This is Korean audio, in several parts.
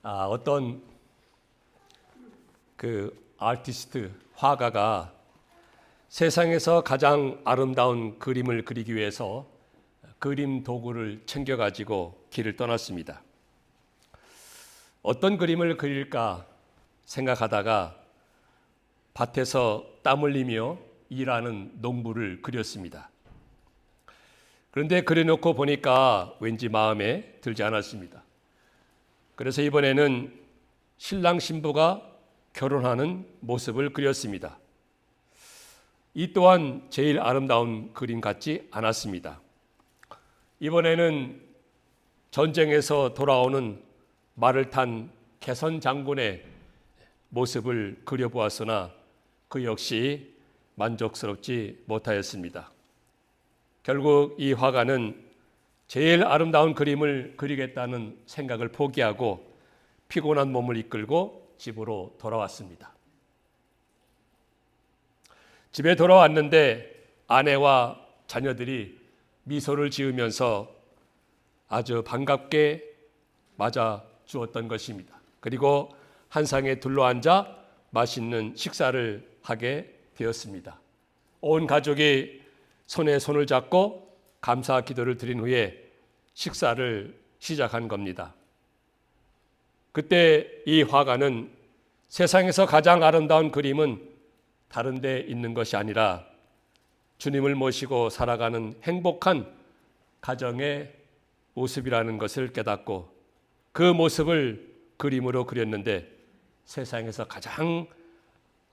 어떤 아티스트, 화가가 세상에서 가장 아름다운 그림을 그리기 위해서 그림 도구를 챙겨가지고 길을 떠났습니다. 어떤 그림을 그릴까 생각하다가 밭에서 땀 흘리며 일하는 농부를 그렸습니다. 그런데 그려놓고 보니까 왠지 마음에 들지 않았습니다. 그래서 이번에는 신랑 신부가 결혼하는 모습을 그렸습니다. 이 또한 제일 아름다운 그림 같지 않았습니다. 이번에는 전쟁에서 돌아오는 말을 탄 개선 장군의 모습을 그려보았으나 그 역시 만족스럽지 못하였습니다. 결국 이 화가는 제일 아름다운 그림을 그리겠다는 생각을 포기하고 피곤한 몸을 이끌고 집으로 돌아왔습니다. 집에 돌아왔는데 아내와 자녀들이 미소를 지으면서 아주 반갑게 맞아 주었던 것입니다. 그리고 한 상에 둘러앉아 맛있는 식사를 하게 되었습니다. 온 가족이 손에 손을 잡고 감사 기도를 드린 후에 식사를 시작한 겁니다. 그때 이 화가는 세상에서 가장 아름다운 그림은 다른 데 있는 것이 아니라 주님을 모시고 살아가는 행복한 가정의 모습이라는 것을 깨닫고 그 모습을 그림으로 그렸는데 세상에서 가장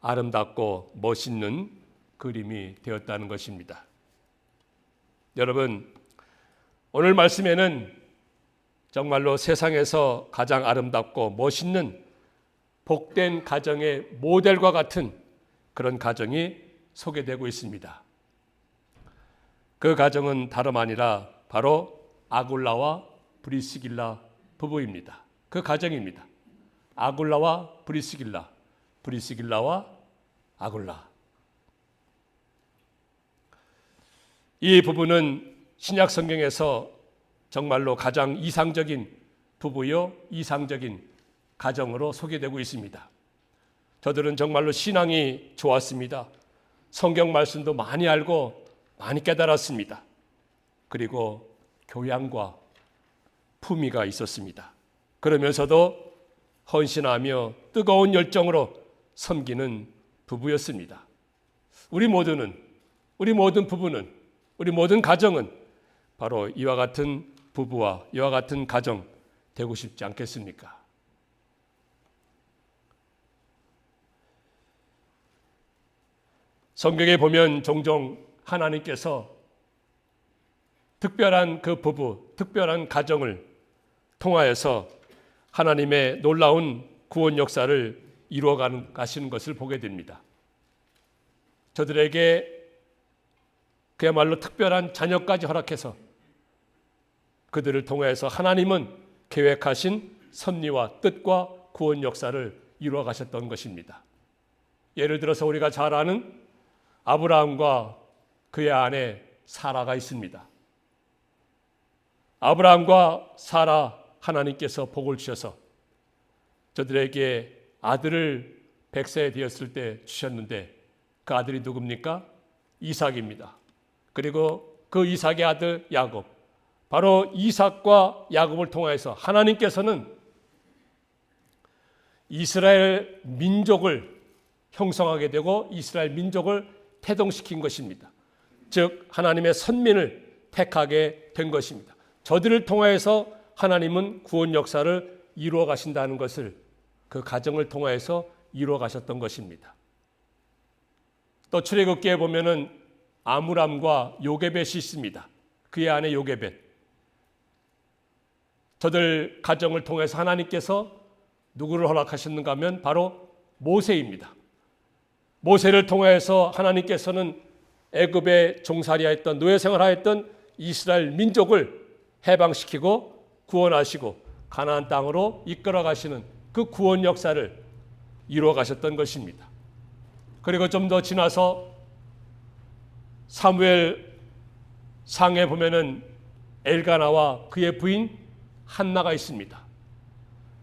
아름답고 멋있는 그림이 되었다는 것입니다. 여러분, 오늘 말씀에는 정말로 세상에서 가장 아름답고 멋있는 복된 가정의 모델과 같은 그런 가정이 소개되고 있습니다. 그 가정은 다름 아니라 바로 아굴라와 브리스길라 부부입니다. 그 가정입니다. 아굴라와 브리스길라, 브리스길라와 아굴라. 이 부부는 신약 성경에서 정말로 가장 이상적인 부부요, 이상적인 가정으로 소개되고 있습니다. 저들은 정말로 신앙이 좋았습니다. 성경 말씀도 많이 알고 많이 깨달았습니다. 그리고 교양과 품위가 있었습니다. 그러면서도 헌신하며 뜨거운 열정으로 섬기는 부부였습니다. 우리 모든 부부는, 우리 모든 가정은 바로 이와 같은 부부와 이와 같은 가정 되고 싶지 않겠습니까? 성경에 보면 종종 하나님께서 특별한 그 부부, 특별한 가정을 통하여서 하나님의 놀라운 구원 역사를 이루어 가시는 것을 보게 됩니다. 저들에게 그야말로 특별한 자녀까지 허락해서 그들을 통해서 하나님은 계획하신 섭리와 뜻과 구원 역사를 이루어 가셨던 것입니다. 예를 들어서 우리가 잘 아는 아브라함과 그의 아내 사라가 있습니다. 아브라함과 사라 하나님께서 복을 주셔서 저들에게 아들을 100세 되었을 때 주셨는데 그 아들이 누굽니까? 이삭입니다. 그리고 그 이삭의 아들 야곱, 바로 이삭과 야곱을 통해서 하나님께서는 이스라엘 민족을 형성하게 되고 이스라엘 민족을 태동시킨 것입니다. 즉 하나님의 선민을 택하게 된 것입니다. 저들을 통해서 하나님은 구원 역사를 이루어 가신다는 것을 그 가정을 통해서 이루어 가셨던 것입니다. 또 출애굽기에 보면은 아므람과 요게벳이 있습니다. 그의 아내 요게벳. 저들 가정을 통해서 하나님께서 누구를 허락하셨는가 하면 바로 모세입니다. 모세를 통해서 하나님께서는 애굽에 종살이하였던 노예 생활하였던 이스라엘 민족을 해방시키고 구원하시고 가나안 땅으로 이끌어 가시는 그 구원 역사를 이루어 가셨던 것입니다. 그리고 좀 더 지나서 사무엘 상에 보면은 엘가나와 그의 부인 한나가 있습니다.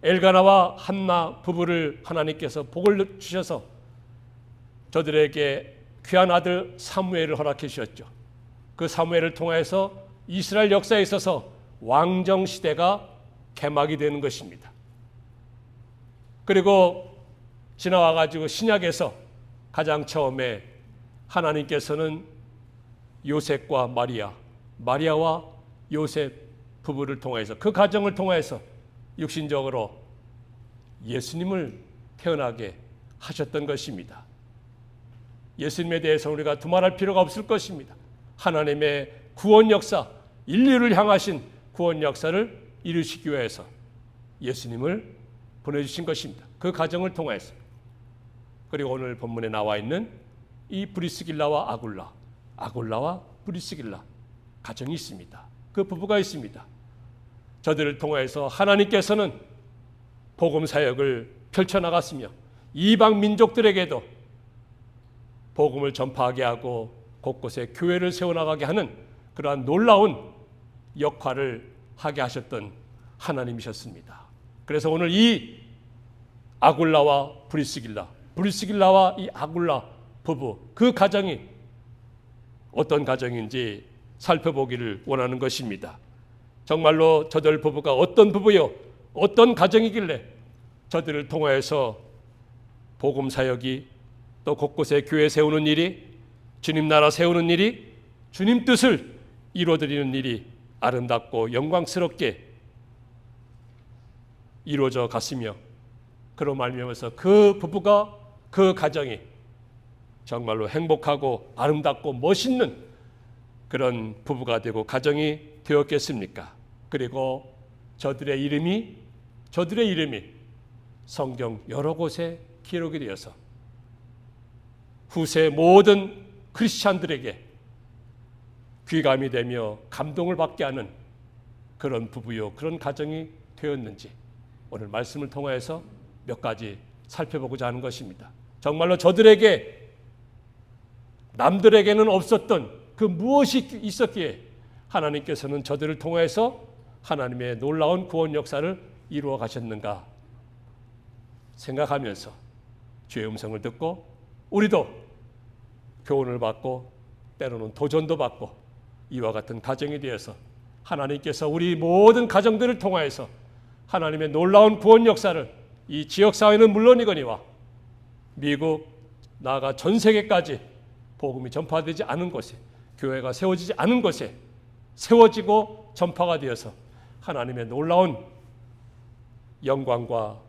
엘가나와 한나 부부를 하나님께서 복을 주셔서 저들에게 귀한 아들 사무엘을 허락해 주셨죠. 그 사무엘을 통해서 이스라엘 역사에 있어서 왕정 시대가 개막이 되는 것입니다. 그리고 지나와 가지고 신약에서 가장 처음에 하나님께서는 요셉과 마리아와 요셉 부부를 통해서 그 가정을 통해서 육신적으로 예수님을 태어나게 하셨던 것입니다. 예수님에 대해서 우리가 두말할 필요가 없을 것입니다. 하나님의 구원 역사, 인류를 향하신 구원 역사를 이루시기 위해서 예수님을 보내주신 것입니다. 그 가정을 통해서. 그리고 오늘 본문에 나와 있는 이 브리스길라와 아굴라와 브리스길라 가정이 있습니다. 그 부부가 있습니다. 저들을 통해서 하나님께서는 복음 사역을 펼쳐나갔으며 이방 민족들에게도 복음을 전파하게 하고 곳곳에 교회를 세워나가게 하는 그러한 놀라운 역할을 하게 하셨던 하나님이셨습니다. 그래서 오늘 이 아굴라와 브리스길라와 이 아굴라 부부, 그 가정이 어떤 가정인지 살펴보기를 원하는 것입니다. 정말로 저들 부부가 어떤 부부요, 어떤 가정이길래 저들을 통해서 복음 사역이 또 곳곳에 교회 세우는 일이, 주님 나라 세우는 일이, 주님 뜻을 이루어드리는 일이 아름답고 영광스럽게 이루어져 갔으며, 그로 말미암아서 그 부부가, 그 가정이 정말로 행복하고 아름답고 멋있는 그런 부부가 되고 가정이 되었겠습니까? 그리고 저들의 이름이 성경 여러 곳에 기록이 되어서 후세 모든 크리스찬들에게 귀감이 되며 감동을 받게 하는 그런 부부요, 그런 가정이 되었는지 오늘 말씀을 통해서 몇 가지 살펴보고자 하는 것입니다. 정말로 저들에게 남들에게는 없었던 그 무엇이 있었기에 하나님께서는 저들을 통해서 하나님의 놀라운 구원 역사를 이루어 가셨는가 생각하면서 주의 음성을 듣고 우리도 교훈을 받고 때로는 도전도 받고 이와 같은 가정이 되어서 하나님께서 우리 모든 가정들을 통하여서 하나님의 놀라운 구원 역사를 이 지역사회는 물론이거니와 미국 나아가 전 세계까지 복음이 전파되지 않은 곳에, 교회가 세워지지 않은 곳에 세워지고 전파가 되어서 하나님의 놀라운 영광과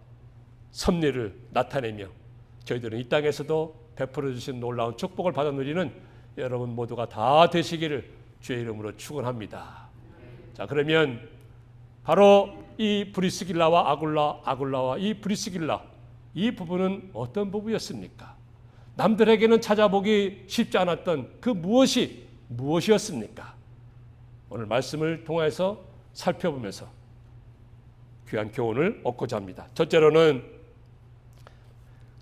섭리를 나타내며 저희들은 이 땅에서도 베풀어 주신 놀라운 축복을 받아 누리는 여러분 모두가 다 되시기를 주의 이름으로 축원합니다. 자, 그러면 바로 이 브리스길라와 아굴라와 이 브리스길라, 이 부부는 어떤 부부였습니까? 남들에게는 찾아보기 쉽지 않았던 그 무엇이었습니까? 오늘 말씀을 통해서 살펴보면서 귀한 교훈을 얻고자 합니다. 첫째로는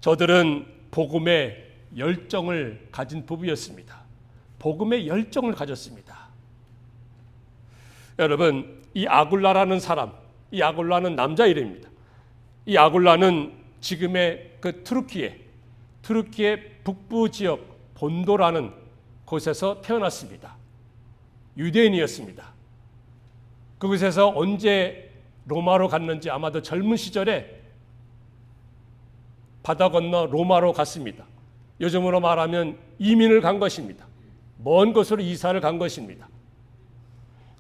저들은 복음의 열정을 가진 부부였습니다. 복음의 열정을 가졌습니다. 여러분, 이 아굴라라는 사람, 이 아굴라는 남자 이름입니다. 이 아굴라는 지금의 그 투르키의 북부 지역 본도라는 곳에서 태어났습니다. 유대인이었습니다. 그곳에서 언제 로마로 갔는지 아마도 젊은 시절에 바다 건너 로마로 갔습니다. 요즘으로 말하면 이민을 간 것입니다. 먼 곳으로 이사를 간 것입니다.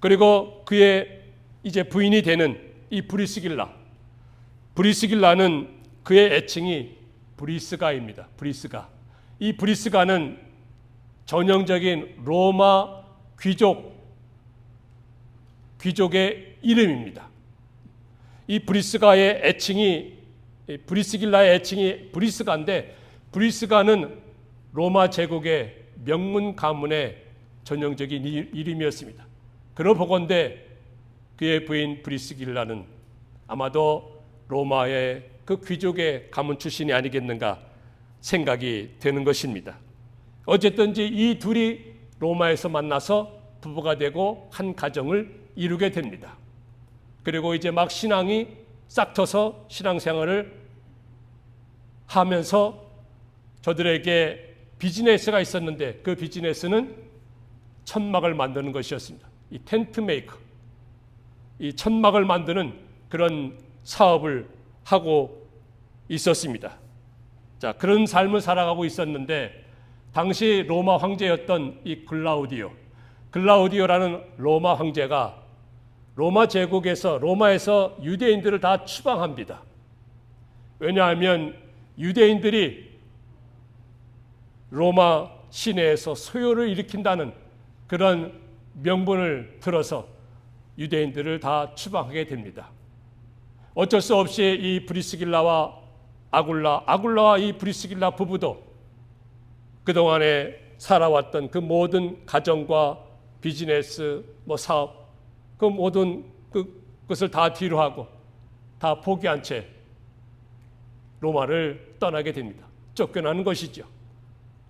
그리고 그의 이제 부인이 되는 이 브리스길라는 그의 애칭이 브리스가입니다. 이 브리스가는 전형적인 로마 귀족의 이름입니다. 이 브리스길라의 애칭이 브리스가인데, 브리스가는 로마 제국의 명문 가문의 전형적인 이름이었습니다. 그러보건대 그의 부인 브리스길라는 아마도 로마의 그 귀족의 가문 출신이 아니겠는가 생각이 되는 것입니다. 어쨌든지 이 둘이 로마에서 만나서 부부가 되고 한 가정을 이루게 됩니다. 그리고 이제 막 신앙이 싹터서 신앙생활을 하면서 저들에게 비즈니스가 있었는데 그 비즈니스는 천막을 만드는 것이었습니다. 이 텐트 메이커, 이 천막을 만드는 그런 사업을 하고 있었습니다. 자, 그런 삶을 살아가고 있었는데 당시 로마 황제였던 이 글라우디오라는 로마 황제가 로마 제국에서 로마에서 유대인들을 다 추방합니다. 왜냐하면 유대인들이 로마 시내에서 소요를 일으킨다는 그런 명분을 들어서 유대인들을 다 추방하게 됩니다. 어쩔 수 없이 이 브리스길라와 아굴라와 이 브리스길라 부부도 그동안에 살아왔던 그 모든 가정과 비즈니스, 사업, 그 모든 그것을 다 뒤로 하고 다 포기한 채 로마를 떠나게 됩니다. 쫓겨나는 것이죠.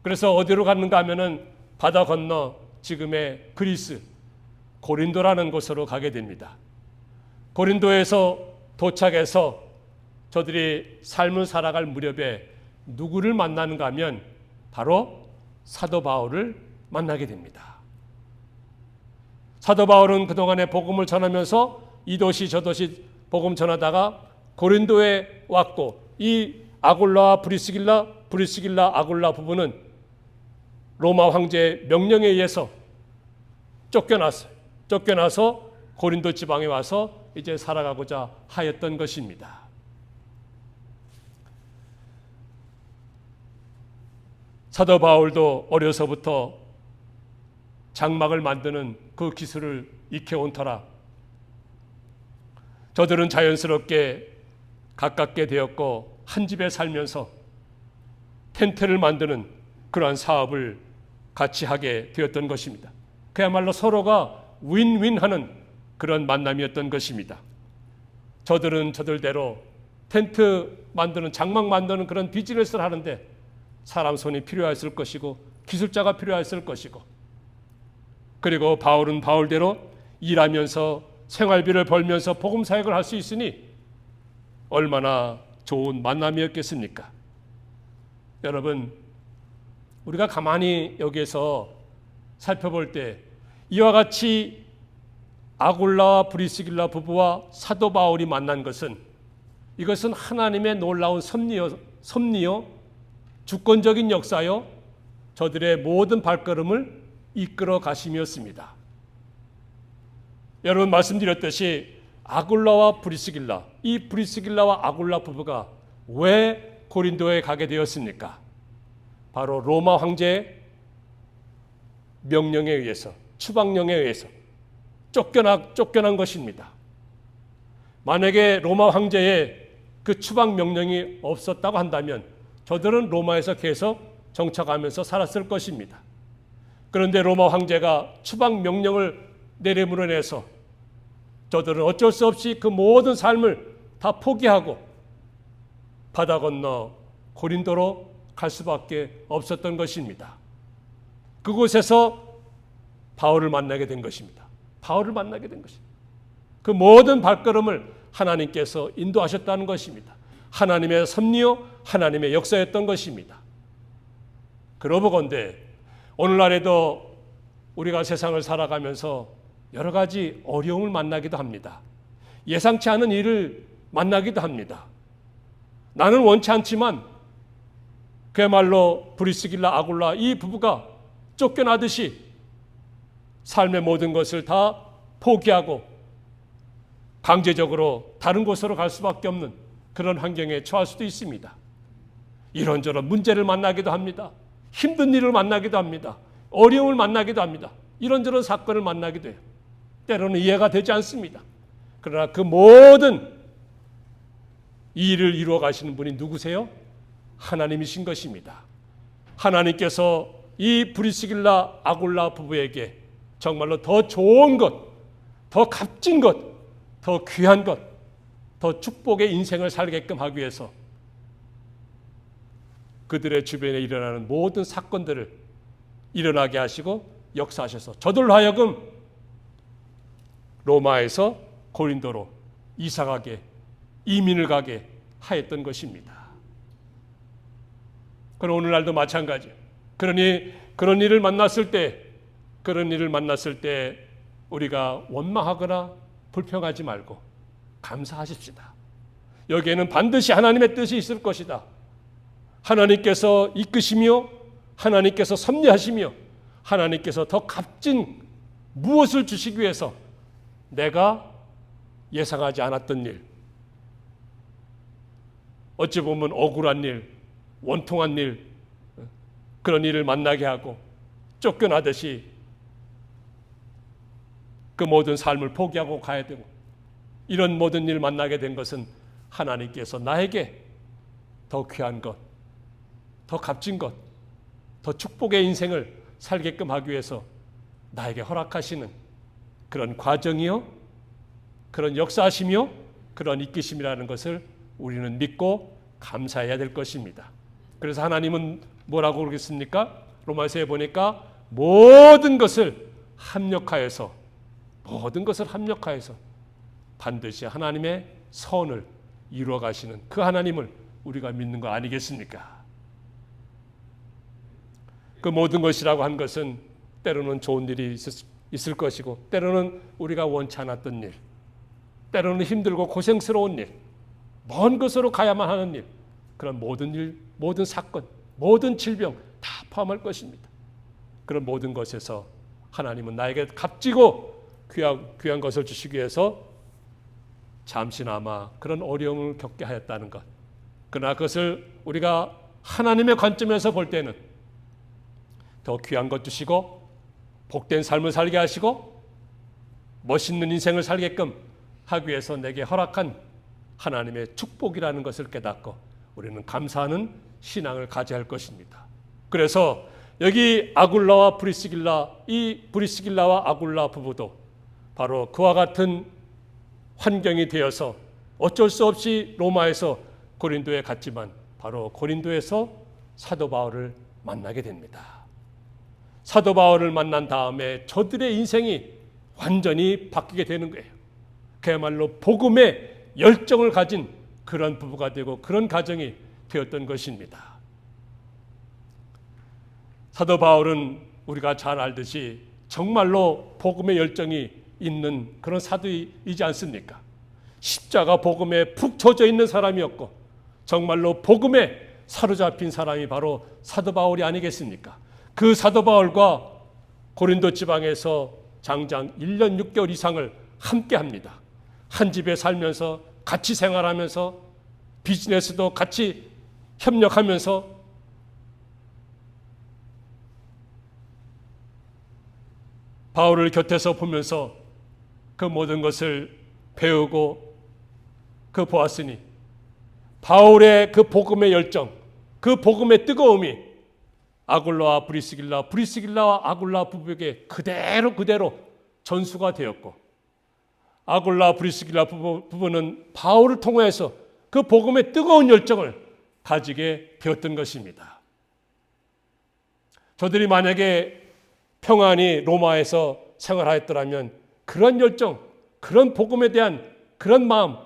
그래서 어디로 갔는가 하면은 바다 건너 지금의 그리스, 고린도라는 곳으로 가게 됩니다. 고린도에서 도착해서 저들이 삶을 살아갈 무렵에 누구를 만나는가 하면 바로 사도 바울을 만나게 됩니다. 사도 바울은 그동안에 복음을 전하면서 이 도시 저 도시 복음 전하다가 고린도에 왔고 이 아굴라와 브리스길라 아굴라 부부는 로마 황제의 명령에 의해서 쫓겨나서 고린도 지방에 와서 이제 살아가고자 하였던 것입니다. 사도 바울도 어려서부터 장막을 만드는 그 기술을 익혀온 터라 저들은 자연스럽게 가깝게 되었고 한 집에 살면서 텐트를 만드는 그러한 사업을 같이 하게 되었던 것입니다. 그야말로 서로가 윈윈하는 그런 만남이었던 것입니다. 저들은 저들대로 텐트 만드는 장막 만드는 그런 비즈니스를 하는데 사람 손이 필요했을 것이고 기술자가 필요했을 것이고 그리고 바울은 바울대로 일하면서 생활비를 벌면서 복음 사역을 할 수 있으니 얼마나 좋은 만남이었겠습니까? 여러분, 우리가 가만히 여기에서 살펴볼 때 이와 같이 아굴라와 브리스길라 부부와 사도 바울이 만난 것은 이것은 하나님의 놀라운 섭리요 주권적인 역사요 저들의 모든 발걸음을 이끌어 가심이었습니다. 여러분 말씀드렸듯이 아굴라와 브리스길라, 이 브리스길라와 아굴라 부부가 왜 고린도에 가게 되었습니까? 바로 로마 황제의 명령에 의해서, 추방령에 의해서 쫓겨난 것입니다. 만약에 로마 황제의 그 추방 명령이 없었다고 한다면 저들은 로마에서 계속 정착하면서 살았을 것입니다. 그런데 로마 황제가 추방 명령을 내림으로 인해서 저들은 어쩔 수 없이 그 모든 삶을 다 포기하고 바다 건너 고린도로 갈 수밖에 없었던 것입니다. 그곳에서 바울을 만나게 된 것입니다. 그 모든 발걸음을 하나님께서 인도하셨다는 것입니다. 하나님의 섭리요 하나님의 역사였던 것입니다. 그러보건대 오늘날에도 우리가 세상을 살아가면서 여러 가지 어려움을 만나기도 합니다. 예상치 않은 일을 만나기도 합니다. 나는 원치 않지만 그야말로 브리스길라 아굴라 이 부부가 쫓겨나듯이 삶의 모든 것을 다 포기하고 강제적으로 다른 곳으로 갈 수밖에 없는 그런 환경에 처할 수도 있습니다. 이런저런 문제를 만나기도 합니다. 힘든 일을 만나기도 합니다. 어려움을 만나기도 합니다. 이런저런 사건을 만나기도 해요. 때로는 이해가 되지 않습니다. 그러나 그 모든 이 일을 이루어 가시는 분이 누구세요? 하나님이신 것입니다. 하나님께서 이 브리스길라 아굴라 부부에게 정말로 더 좋은 것, 더 값진 것, 더 귀한 것, 더 축복의 인생을 살게끔 하기 위해서 그들의 주변에 일어나는 모든 사건들을 일어나게 하시고 역사하셔서 저들로 하여금 로마에서 고린도로 이사가게 이민을 가게 하였던 것입니다. 그럼 오늘날도 마찬가지예요. 그러니 그런 일을 만났을 때 우리가 원망하거나 불평하지 말고 감사하십시다. 여기에는 반드시 하나님의 뜻이 있을 것이다. 하나님께서 이끄시며 하나님께서 섭리하시며 하나님께서 더 값진 무엇을 주시기 위해서 내가 예상하지 않았던 일, 어찌 보면 억울한 일, 원통한 일, 그런 일을 만나게 하고 쫓겨나듯이 그 모든 삶을 포기하고 가야 되고, 이런 모든 일을 만나게 된 것은 하나님께서 나에게 더 귀한 것, 더 값진 것, 더 축복의 인생을 살게끔 하기 위해서 나에게 허락하시는 그런 과정이요, 그런 역사하시며 그런 이끄심이라는 것을 우리는 믿고 감사해야 될 것입니다. 그래서 하나님은 뭐라고 그러겠습니까? 로마서에 보니까 모든 것을 합력하여서 반드시 하나님의 선을 이루어 가시는 그 하나님을 우리가 믿는 거 아니겠습니까? 그 모든 것이라고 한 것은 때로는 좋은 일이 있을 것이고, 때로는 우리가 원치 않았던 일, 때로는 힘들고 고생스러운 일, 먼 곳으로 가야만 하는 일, 그런 모든 일, 모든 사건, 모든 질병 다 포함할 것입니다. 그런 모든 것에서 하나님은 나에게 값지고 귀한 것을 주시기 위해서 잠시나마 그런 어려움을 겪게 하였다는 것. 그러나 그것을 우리가 하나님의 관점에서 볼 때는 더 귀한 것 주시고 복된 삶을 살게 하시고 멋있는 인생을 살게끔 하기 위해서 내게 허락한 하나님의 축복이라는 것을 깨닫고 우리는 감사하는 신앙을 가져야 할 것입니다. 그래서 여기 아굴라와 브리스길라, 이 브리스길라와 아굴라 부부도 바로 그와 같은 환경이 되어서 어쩔 수 없이 로마에서 고린도에 갔지만 바로 고린도에서 사도 바울을 만나게 됩니다. 사도 바울을 만난 다음에 저들의 인생이 완전히 바뀌게 되는 거예요. 그야말로 복음의 열정을 가진 그런 부부가 되고 그런 가정이 되었던 것입니다. 사도 바울은 우리가 잘 알듯이 정말로 복음의 열정이 있는 그런 사도이지 않습니까? 십자가 복음에 푹 젖어 있는 사람이었고 정말로 복음에 사로잡힌 사람이 바로 사도 바울이 아니겠습니까? 그 사도 바울과 고린도 지방에서 장장 1년 6개월 이상을 함께 합니다. 한 집에 살면서 같이 생활하면서 비즈니스도 같이 협력하면서 바울을 곁에서 보면서 그 모든 것을 배우고 그 보았으니 바울의 그 복음의 열정, 그 복음의 뜨거움이 아굴라와 브리스길라와 아굴라 부부에게 그대로 전수가 되었고, 아굴라 브리스길라 부부는 바울을 통해서 그 복음의 뜨거운 열정을 가지게 되었던 것입니다. 저들이 만약에 평안히 로마에서 생활하였더라면 그런 열정, 그런 복음에 대한 그런 마음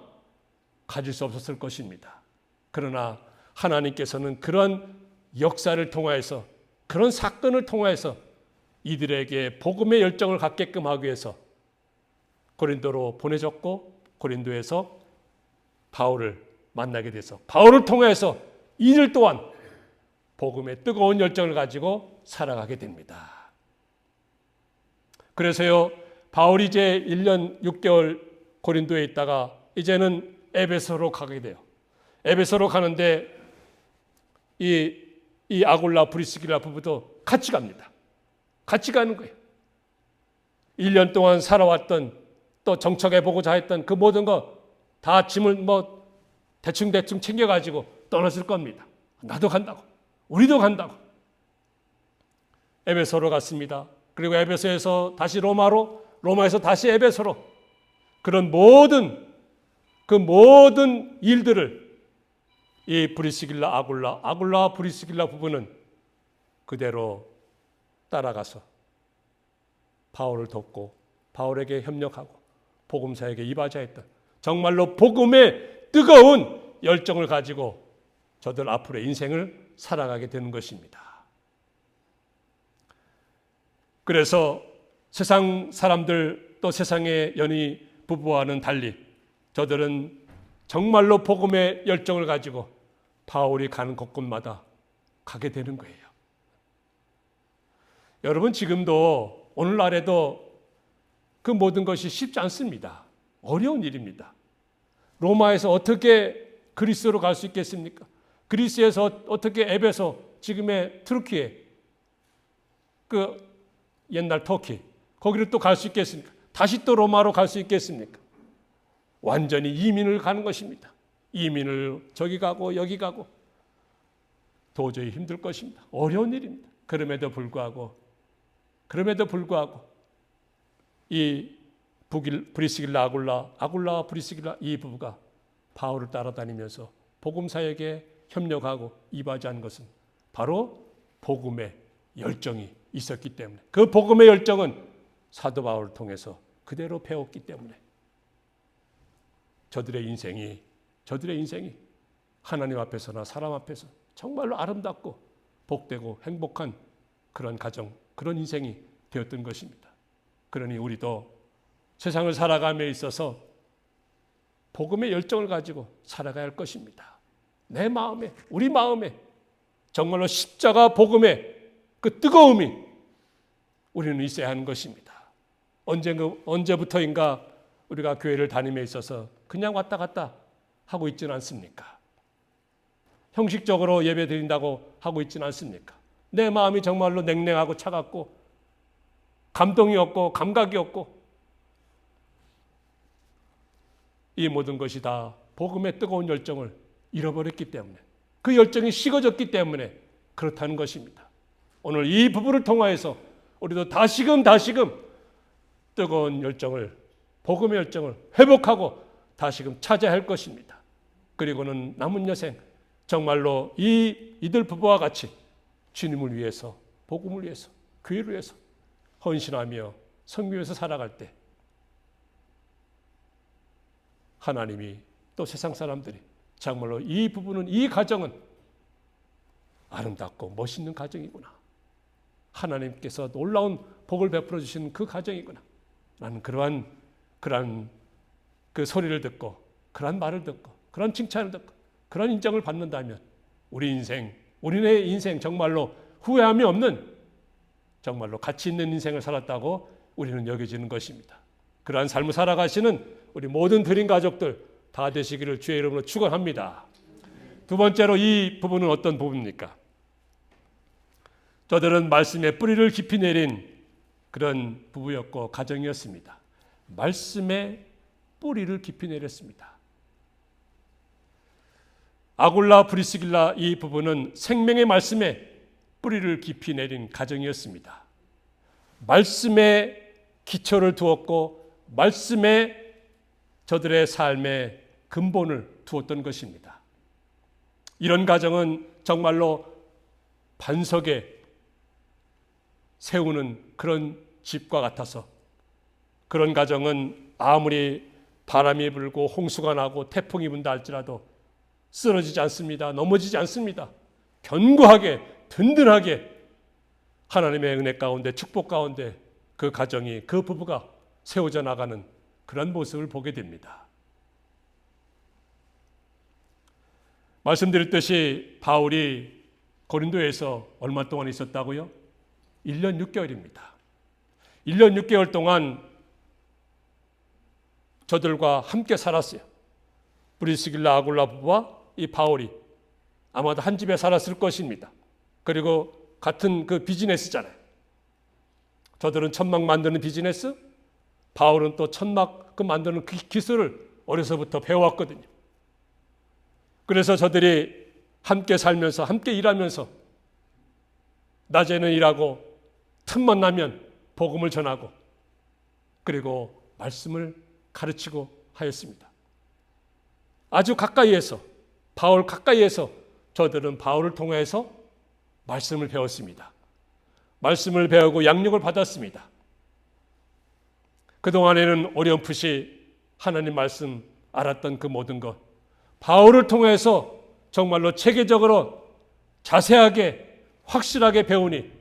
가질 수 없었을 것입니다. 그러나 하나님께서는 그런 역사를 통하여서, 그런 사건을 통하여서 이들에게 복음의 열정을 갖게끔 하기 위해서 고린도로 보내줬고, 고린도에서 바울을 만나게 돼서 바울을 통해서 이들 또한 복음의 뜨거운 열정을 가지고 살아가게 됩니다. 그래서요, 바울이 이제 1년 6개월 고린도에 있다가 이제는 에베소로 가게 돼요. 에베소로 가는데 이 아굴라 브리스길라 부부도 같이 갑니다. 같이 가는 거예요. 1년 동안 살아왔던, 또 정착해보고자 했던 그 모든 거 다 짐을 대충 챙겨가지고 떠났을 겁니다. 나도 간다고, 우리도 간다고. 에베소로 갔습니다. 그리고 에베소에서 다시 로마로, 로마에서 다시 에베소로, 그런 모든 일들을 이 브리스길라 아굴라 브리스길라 부부는 그대로 따라가서 바울을 돕고 바울에게 협력하고 복음사에게 이바지했던, 정말로 복음의 뜨거운 열정을 가지고 저들 앞으로의 인생을 살아가게 되는 것입니다. 그래서 세상 사람들 또 세상의 연희 부부와는 달리 저들은 정말로 복음의 열정을 가지고 바울이 가는 곳곳마다 가게 되는 거예요. 여러분, 지금도 오늘날에도 그 모든 것이 쉽지 않습니다. 어려운 일입니다. 로마에서 어떻게 그리스로 갈 수 있겠습니까? 그리스에서 어떻게 에베소, 지금의 트루키에, 그 옛날 터키, 거기를 또 갈 수 있겠습니까? 다시 또 로마로 갈 수 있겠습니까? 완전히 이민을 가는 것입니다. 이민을 저기 가고 여기 가고 도저히 힘들 것입니다. 어려운 일입니다. 그럼에도 불구하고 이 브리스길라 아굴라와 브리스길라 이 부부가 바울을 따라다니면서 복음 사역에 협력하고 이바지한 것은 바로 복음의 열정이 있었기 때문에, 그 복음의 열정은 사도 바울을 통해서 그대로 배웠기 때문에 저들의 인생이 하나님 앞에서나 사람 앞에서 정말로 아름답고 복되고 행복한 그런 가정, 그런 인생이 되었던 것입니다. 그러니 우리도 세상을 살아감에 있어서 복음의 열정을 가지고 살아가야 할 것입니다. 내 마음에, 우리 마음에 정말로 십자가 복음의 그 뜨거움이 우리는 있어야 하는 것입니다. 언제부터인가 우리가 교회를 다님에 있어서 그냥 왔다 갔다 하고 있지는 않습니까? 형식적으로 예배 드린다고 하고 있지는 않습니까? 내 마음이 정말로 냉랭하고 차갑고 감동이 없고 감각이 없고 이 모든 것이 다 복음의 뜨거운 열정을 잃어버렸기 때문에, 그 열정이 식어졌기 때문에 그렇다는 것입니다. 오늘 이 부부를 통하여서 우리도 다시금 뜨거운 열정을, 복음의 열정을 회복하고 다시금 찾아야 할 것입니다. 그리고는 남은 여생 정말로 이들 부부와 같이 주님을 위해서, 복음을 위해서, 교회를 위해서 헌신하며 섬기면서 살아갈 때 하나님이 또 세상 사람들이 정말로 이 부부는, 이 가정은 아름답고 멋있는 가정이구나, 하나님께서 놀라운 복을 베풀어 주시는 그 가정이구나 라는 그러한 그 소리를 듣고, 그러한 말을 듣고, 그러한 칭찬을 듣고, 그런 인정을 받는다면 우리네 인생 정말로 후회함이 없는, 정말로 가치 있는 인생을 살았다고 우리는 여겨지는 것입니다. 그러한 삶을 살아가시는 우리 모든 드림 가족들 다 되시기를 주의 이름으로 축원합니다. 두 번째로 이 부부는 어떤 부부입니까? 저들은 말씀에 뿌리를 깊이 내린 그런 부부였고 가정이었습니다. 말씀에 뿌리를 깊이 내렸습니다. 아굴라 브리스길라 이 부부는 생명의 말씀에 뿌리를 깊이 내린 가정이었습니다. 말씀에 기초를 두었고 말씀에 저들의 삶의 근본을 두었던 것입니다. 이런 가정은 정말로 반석에 세우는 그런 집과 같아서, 그런 가정은 아무리 바람이 불고 홍수가 나고 태풍이 분다 할지라도 쓰러지지 않습니다. 넘어지지 않습니다. 견고하게 든든하게 하나님의 은혜 가운데, 축복 가운데 그 가정이, 그 부부가 세워져 나가는 그런 모습을 보게 됩니다. 말씀드렸듯이 바울이 고린도에서 얼마 동안 있었다고요? 1년 6개월입니다. 1년 6개월 동안 저들과 함께 살았어요. 브리스길라 아굴라 부부와 이 바울이 아마도 한 집에 살았을 것입니다. 그리고 같은 그 비즈니스잖아요. 저들은 천막 만드는 비즈니스, 바울은 또 천막 그 만드는 그 기술을 어려서부터 배워왔거든요. 그래서 저들이 함께 살면서, 함께 일하면서 낮에는 일하고 틈만 나면 복음을 전하고 그리고 말씀을 가르치고 하였습니다. 아주 가까이에서, 바울 가까이에서 저들은 바울을 통해서 말씀을 배웠습니다. 말씀을 배우고 양육을 받았습니다. 그동안에는 어렴풋이 하나님 말씀 알았던 그 모든 것, 바울을 통해서 정말로 체계적으로 자세하게 확실하게 배우니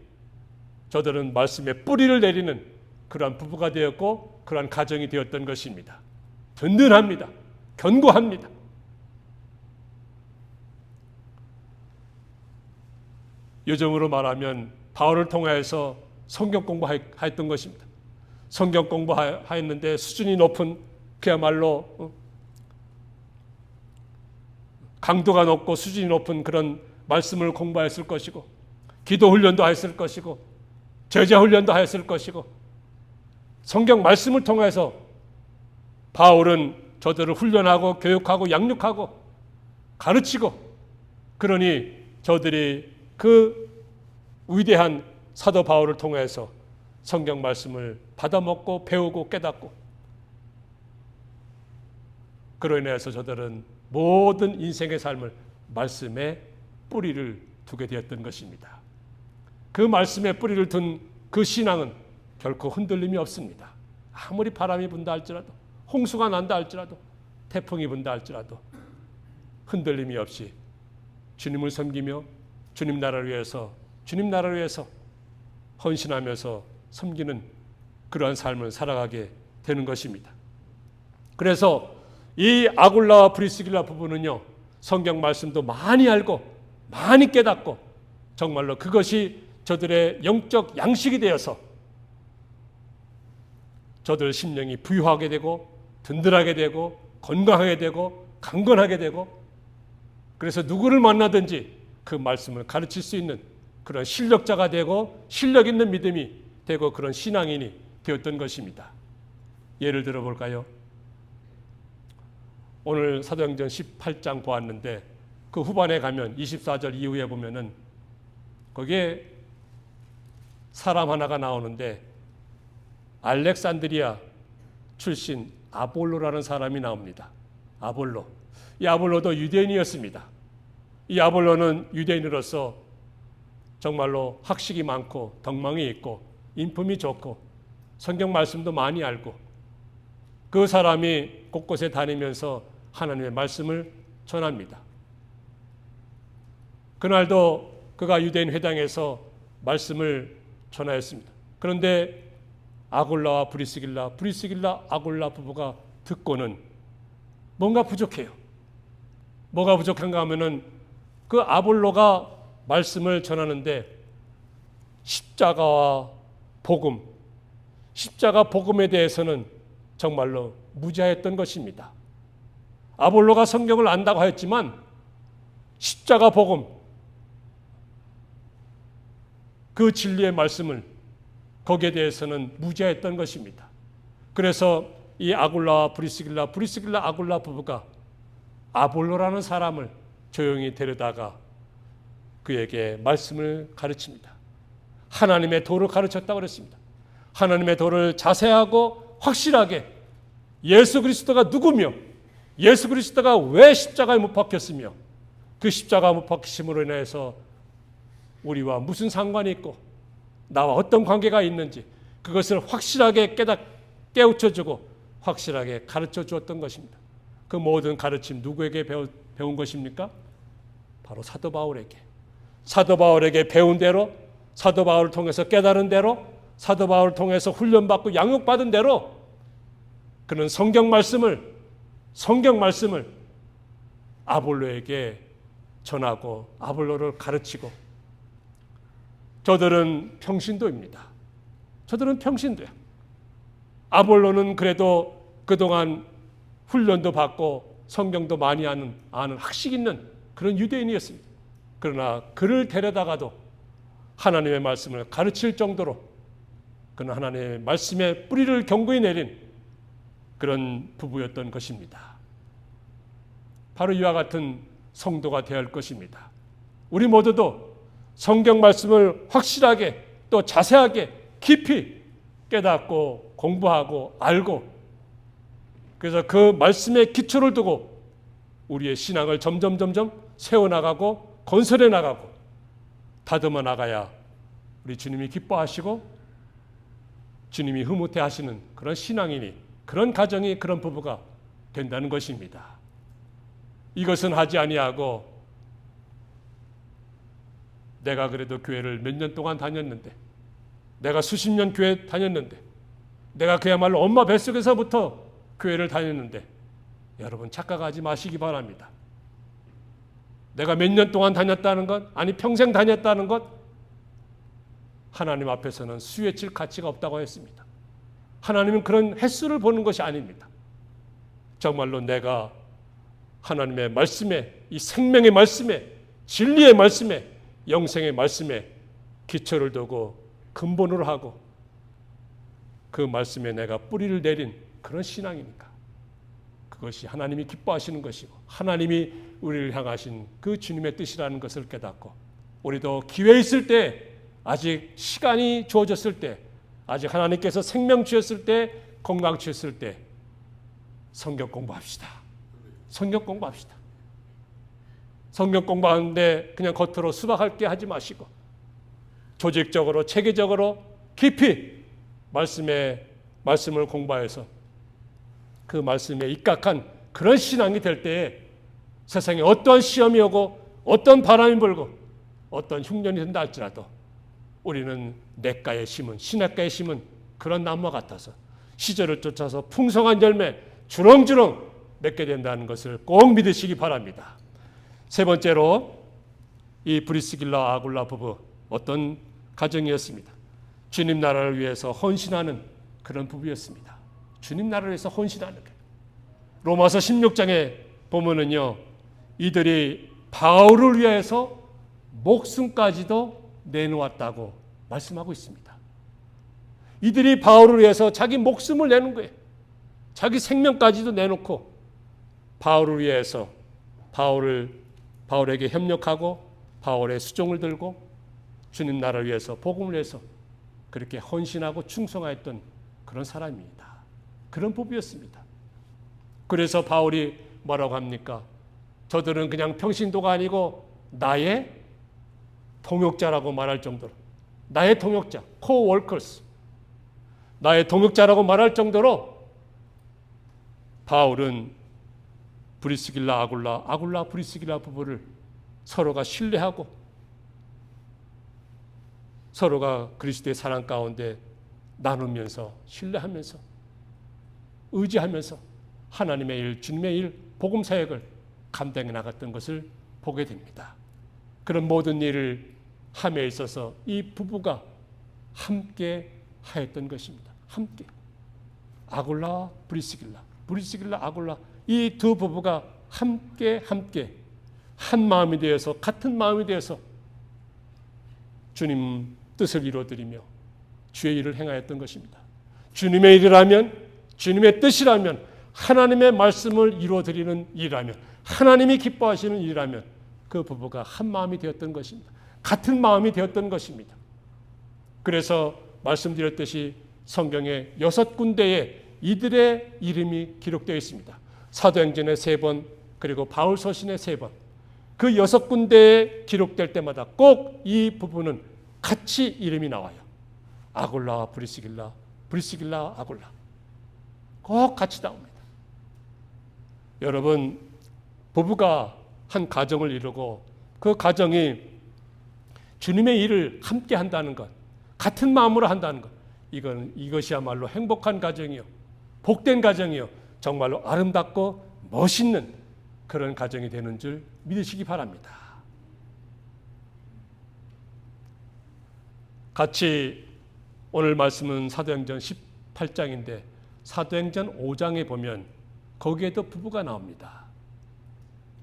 저들은 말씀의 뿌리를 내리는 그러한 부부가 되었고 그러한 가정이 되었던 것입니다. 든든합니다. 견고합니다. 요즘으로 말하면 바울을 통해서 성경 공부했던 것입니다. 성경 공부했는데 수준이 높은 그야말로 강도가 높고 수준이 높은 그런 말씀을 공부했을 것이고 기도 훈련도 했을 것이고 제자 훈련도 했을 것이고 성경 말씀을 통해서 바울은 저들을 훈련하고 교육하고 양육하고 가르치고 그러니 저들이 그 위대한 사도 바울을 통해서 성경 말씀을 받아먹고 배우고 깨닫고 그로 인해서 저들은 모든 인생의 삶을 말씀에 뿌리를 두게 되었던 것입니다. 그 말씀에 뿌리를 둔 그 신앙은 결코 흔들림이 없습니다. 아무리 바람이 분다 할지라도 홍수가 난다 할지라도 태풍이 분다 할지라도 흔들림이 없이 주님을 섬기며 주님 나라를 위해서 헌신하면서 섬기는 그러한 삶을 살아가게 되는 것입니다. 그래서 이 아굴라와 브리스길라 부부는요, 성경 말씀도 많이 알고 많이 깨닫고 정말로 그것이 저들의 영적 양식이 되어서 저들 심령이 부유하게 되고 든든하게 되고 건강하게 되고 강건하게 되고 그래서 누구를 만나든지 그 말씀을 가르칠 수 있는 그런 실력자가 되고 실력 있는 믿음이 되고 그런 신앙인이 되었던 것입니다. 예를 들어 볼까요? 오늘 사도행전 18장 보았는데 그 후반에 가면 24절 이후에 보면은 거기에 사람 하나가 나오는데 알렉산드리아 출신 아볼로라는 사람이 나옵니다. 아볼로. 이 아볼로도 유대인이었습니다. 이 아볼로는 유대인으로서 정말로 학식이 많고 덕망이 있고 인품이 좋고 성경 말씀도 많이 알고 그 사람이 곳곳에 다니면서 하나님의 말씀을 전합니다. 그날도 그가 유대인 회당에서 말씀을 전하였습니다. 그런데 아굴라와 브리스길라 아굴라 부부가 듣고는 뭔가 부족해요. 뭐가 부족한가 하면은 그 아볼로가 말씀을 전하는데 십자가와 복음, 십자가 복음에 대해서는 정말로 무지했던 것입니다. 아볼로가 성경을 안다고 하였지만 십자가 복음, 그 진리의 말씀을 거기에 대해서는 무지했던 것입니다. 그래서 이 아굴라와 브리스길라 아굴라 부부가 아볼로라는 사람을 조용히 데려다가 그에게 말씀을 가르칩니다. 하나님의 도를 가르쳤다고 그랬습니다. 하나님의 도를 자세하고 확실하게 예수 그리스도가 누구며 예수 그리스도가 왜 십자가에 못 박혔으며 그 십자가 못 박히심으로 인해서 우리와 무슨 상관이 있고 나와 어떤 관계가 있는지 그것을 확실하게 깨우쳐주고 확실하게 가르쳐 주었던 것입니다. 그 모든 가르침 누구에게 배운 것입니까? 바로 사도 바울에게. 사도 바울에게 배운 대로, 사도 바울을 통해서 깨달은 대로, 사도 바울을 통해서 훈련받고 양육받은 대로 그는 성경 말씀을 아볼로에게 전하고 아볼로를 가르치고 저들은 평신도입니다. 저들은 평신도야. 아볼로는 그래도 그동안 훈련도 받고 성경도 많이 아는 학식 있는 그런 유대인이었습니다. 그러나 그를 데려다가도 하나님의 말씀을 가르칠 정도로 그는 하나님의 말씀에 뿌리를 견고히 내린 그런 부부였던 것입니다. 바로 이와 같은 성도가 되어야 할 것입니다. 우리 모두도 성경 말씀을 확실하게 또 자세하게 깊이 깨닫고 공부하고 알고 그래서 그 말씀의 기초를 두고 우리의 신앙을 점점 세워나가고 건설해 나가고 다듬어 나가야 우리 주님이 기뻐하시고 주님이 흐뭇해 하시는 그런 신앙인이 그런 가정이 그런 부부가 된다는 것입니다. 이것은 하지 아니하고 내가 그래도 교회를 몇 년 동안 다녔는데, 내가 수십 년 교회 다녔는데, 내가 그야말로 엄마 뱃속에서부터 교회를 다녔는데, 여러분 착각하지 마시기 바랍니다. 내가 몇 년 동안 다녔다는 것, 아니 평생 다녔다는 것, 하나님 앞에서는 수에 칠 가치가 없다고 했습니다. 하나님은 그런 횟수를 보는 것이 아닙니다. 정말로 내가 하나님의 말씀에, 이 생명의 말씀에, 진리의 말씀에, 영생의 말씀에 기초를 두고 근본으로 하고 그 말씀에 내가 뿌리를 내린 그런 신앙이니까 그것이 하나님이 기뻐하시는 것이고 하나님이 우리를 향하신 그 주님의 뜻이라는 것을 깨닫고 우리도 기회 있을 때, 아직 시간이 주어졌을 때, 아직 하나님께서 생명 주셨을 때, 건강 주셨을 때 성경 공부합시다. 성경 공부합시다. 성경 공부하는데 그냥 겉으로 수박할 게 하지 마시고 조직적으로 체계적으로 깊이 말씀을 공부해서 그 말씀에 입각한 그런 신앙이 될 때에 세상에 어떠한 시험이 오고 어떤 바람이 불고 어떤 흉년이 된다 할지라도 우리는 냇가에 심은, 시냇가에 심은 그런 나무와 같아서 시절을 쫓아서 풍성한 열매 주렁주렁 맺게 된다는 것을 꼭 믿으시기 바랍니다. 세 번째로 이 브리스길라 아굴라 부부, 어떤 가정이었습니다. 주님 나라를 위해서 헌신하는 그런 부부였습니다. 주님 나라를 위해서 헌신하는 거예요. 로마서 16장에 보면은요, 이들이 바울을 위해서 목숨까지도 내놓았다고 말씀하고 있습니다. 이들이 바울을 위해서 자기 목숨을 내는 거예요. 자기 생명까지도 내놓고 바울을 위해서 바울에게 협력하고 바울의 수종을 들고 주님 나라를 위해서, 복음을 위해서 그렇게 헌신하고 충성하였던 그런 사람입니다. 그런 부부였습니다. 그래서 바울이 뭐라고 합니까? 저들은 그냥 평신도가 아니고 나의 동역자라고 말할 정도로, 나의 동역자, co-workers, 나의 동역자라고 말할 정도로 바울은 브리스길라 아굴라 브리스길라 부부를 서로가 신뢰하고 서로가 그리스도의 사랑 가운데 나누면서 신뢰하면서 의지하면서 하나님의 일, 주님의 일, 복음 사역을 감당해 나갔던 것을 보게 됩니다. 그런 모든 일을 함에 있어서 이 부부가 함께 하였던 것입니다. 함께. 아굴라와 브리스길라 아굴라, 이 두 부부가 함께 한 마음이 되어서, 같은 마음이 되어서 주님 뜻을 이루어드리며 주의 일을 행하였던 것입니다. 주님의 일이라면, 주님의 뜻이라면, 하나님의 말씀을 이루어드리는 일이라면, 하나님이 기뻐하시는 일이라면 그 부부가 한 마음이 되었던 것입니다. 같은 마음이 되었던 것입니다. 그래서 말씀드렸듯이 성경에 6군데에 이들의 이름이 기록되어 있습니다. 사도행전에 3번, 그리고 바울서신에 3번. 그 6군데에 기록될 때마다 꼭 이 부부는 같이 이름이 나와요. 아굴라와 브리스길라, 브리스길라 아굴라. 꼭 같이 나옵니다. 여러분, 부부가 한 가정을 이루고 그 가정이 주님의 일을 함께 한다는 것, 같은 마음으로 한다는 것, 이것이야말로 행복한 가정이요, 복된 가정이요, 정말로 아름답고 멋있는 그런 가정이 되는 줄 믿으시기 바랍니다. 같이 오늘 말씀은 사도행전 18장인데 사도행전 5장에 보면 거기에도 부부가 나옵니다.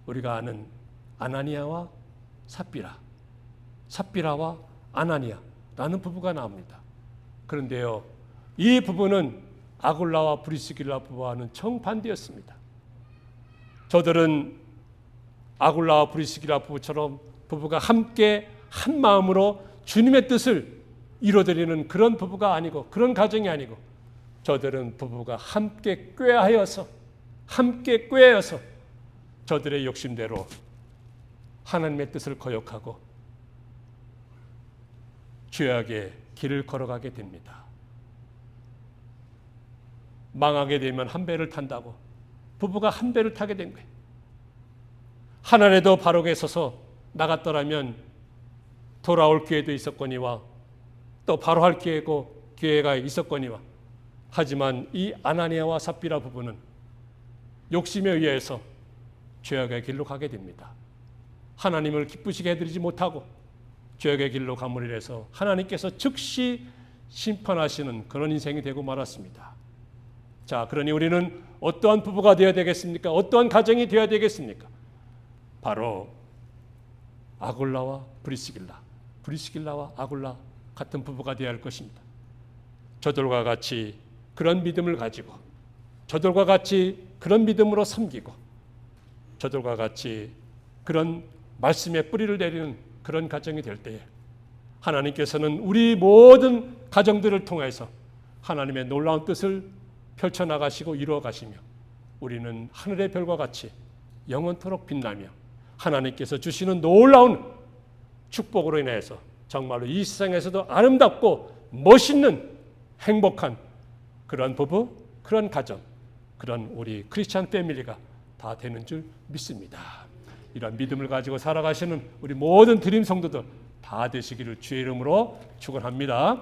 우리가 아는 아나니아와 삽비라와 아나니아라는 부부가 나옵니다. 그런데요, 이 부부는 아굴라와 브리스길라 부부와는 정반대였습니다. 저들은 아굴라와 브리스길라 부부처럼 부부가 함께 한 마음으로 주님의 뜻을 이루어드리는 그런 부부가 아니고, 그런 가정이 아니고, 저들은 부부가 함께 꾀하여서 저들의 욕심대로 하나님의 뜻을 거역하고 죄악의 길을 걸어가게 됩니다. 망하게 되면 한 배를 탄다고 부부가 한 배를 타게 된 거예요. 하늘에도 바르게 서서 나갔더라면 돌아올 기회도 있었거니와 또 바로 할 기회가 있었거니와, 하지만 이 아나니아와 삽비라 부부는 욕심에 의해서 죄악의 길로 가게 됩니다. 하나님을 기쁘시게 해드리지 못하고 죄악의 길로 가므로 인해서 하나님께서 즉시 심판하시는 그런 인생이 되고 말았습니다. 자, 그러니 우리는 어떠한 부부가 되어야 되겠습니까? 어떠한 가정이 되어야 되겠습니까? 바로 아굴라와 브리스길라와 아굴라 같은 부부가 되어야 할 것입니다. 저들과 같이 그런 믿음을 가지고, 저들과 같이 그런 믿음으로 섬기고, 저들과 같이 그런 말씀에 뿌리를 내리는 그런 가정이 될 때에 하나님께서는 우리 모든 가정들을 통해서 하나님의 놀라운 뜻을 펼쳐나가시고 이루어가시며, 우리는 하늘의 별과 같이 영원토록 빛나며 하나님께서 주시는 놀라운 축복으로 인해서 정말로 이 세상에서도 아름답고 멋있는 행복한 그런 부부, 그런 가정, 그런 우리 크리스찬 패밀리가 다 되는 줄 믿습니다. 이런 믿음을 가지고 살아가시는 우리 모든 드림 성도들 다 되시기를 주의 이름으로 축원합니다.